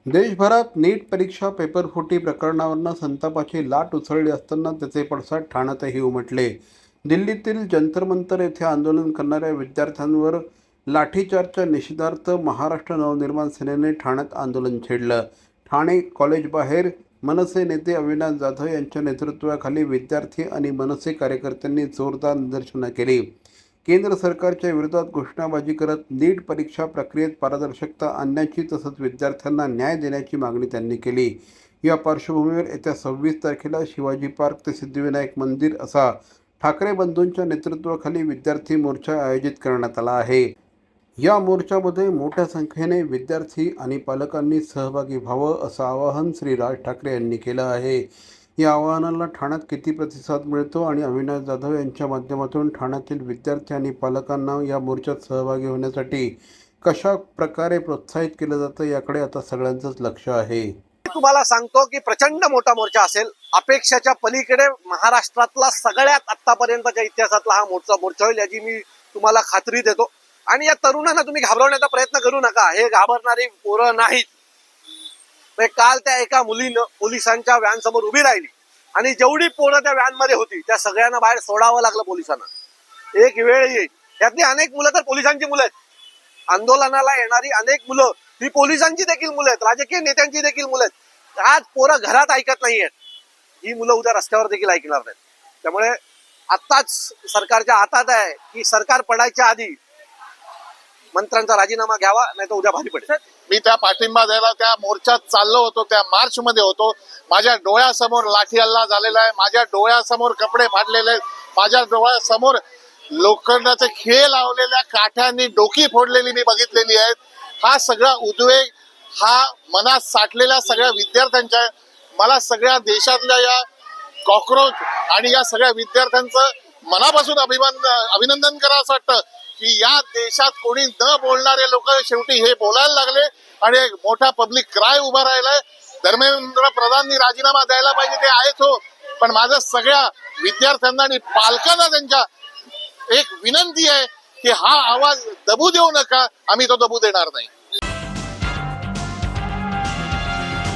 देशभरात नीट परीक्षा पेपरफुटी प्रकरणावरून संतापाची लाट उसळली असताना त्याचे पडसाद ठाण्यातही उमटले. दिल्लीतील जंतर मंतर येथे आंदोलन करणाऱ्या विद्यार्थ्यांवर लाठीचार्जच्या निषेधार्थ महाराष्ट्र नवनिर्माण सेनेने ठाण्यात आंदोलन छेडलं. ठाणे कॉलेजबाहेर मनसे नेते अविनाश जाधव यांच्या नेतृत्वाखाली विद्यार्थी आणि मनसे कार्यकर्त्यांनी जोरदार निदर्शनं केली. केंद्र सरकारच्या विरोधात घोषणाबाजी करत नीट परीक्षा प्रक्रियेत पारदर्शकता आणण्याची तसंच विद्यार्थ्यांना न्याय देण्याची मागणी त्यांनी केली. या पार्श्वभूमीवर येत्या 26 तारखेला शिवाजी पार्क ते सिद्धिविनायक मंदिर असा ठाकरे बंधूंच्या नेतृत्वाखाली विद्यार्थी मोर्चा आयोजित करण्यात आला आहे. या मोर्चामध्ये मोठ्या संख्येने विद्यार्थी आणि पालकांनी सहभागी व्हावं असं आवाहन श्री राज ठाकरे यांनी केलं आहे. या आवाहनाला ठाण्यात किती प्रतिसाद मिळतो आणि अविनाश जाधव यांच्या माध्यमातून ठाण्यातील विद्यार्थी आणि पालकांना या मोर्चात सहभागी होण्यासाठी कशा प्रकारे प्रोत्साहित केलं जातं याकडे आता सगळ्यांचंच लक्ष आहे. तुम्हाला सांगतो की प्रचंड मोठा मोर्चा असेल. अपेक्षाच्या पलीकडे महाराष्ट्रातला सगळ्यात आतापर्यंतच्या इतिहासातला हा मोर्चा होईल याची मी तुम्हाला खात्री देतो. आणि या तरुणांना तुम्ही घाबरवण्याचा प्रयत्न करू नका. हे घाबरणारी पोरं नाहीत. काल त्या एका मुलीनं पोलिसांच्या व्हॅन समोर उभी राहिली आणि जेवढी पोरं त्या व्हॅन मध्ये होती त्या सगळ्यांना बाहेर सोडावं लागलं पोलिसांना. एक वेळ येईल यातली अनेक मुलं तर पोलिसांची मुलं आहेत. आंदोलनाला येणारी अनेक मुलं ही पोलिसांची देखील मुलं आहेत, राजकीय नेत्यांची देखील मुलं आहेत. आज पोरं घरात ऐकत नाहीयेत, ही मुलं उद्या रस्त्यावर देखील ऐकणार नाहीत. त्यामुळे आत्ताच सरकारच्या हातात आहे की सरकार पडायच्या आधी मंत्र्यांचा राजीनामा घ्यावा, नाही तर उद्या भारी पडेल. मी त्या पाठिंबा द्यायला त्या मोर्चात चाललो होतो, त्या मार्च मध्ये होतो. माझ्या डोळ्यासमोर लाठी हल्ला झालेला आहे, माझ्या डोळ्यासमोर कपडे फाडलेले आहेत, माझ्या डोळ्यासमोर लोखंडाचे खिळे लावलेल्या काठ्यांनी डोकी फोडलेली मी बघितलेली आहेत. हा सगळा उद्वेग हा मनात साठलेल्या सगळ्या विद्यार्थ्यांच्या, मला सगळ्या देशातल्या या कॉक्रोच आणि या सगळ्या विद्यार्थ्यांचं मनापासून अभिनंदन करा असं वाटतं की या देशात कोणी न बोलणारे लोक शेवटी हे बोलायला लागले आणि एक मोठा पब्लिक क्राय उभा राहिलाय. धर्मेंद्र प्रधाननी राजीनामा द्यायला पाहिजे, ते आहेच हो, पण माझं सगळ्या विद्यार्थ्यांना आणि पालकांना त्यांच्या एक विनंती आहे की हा आवाज दबू देऊ नका. आम्ही तो दबू देणार नाही.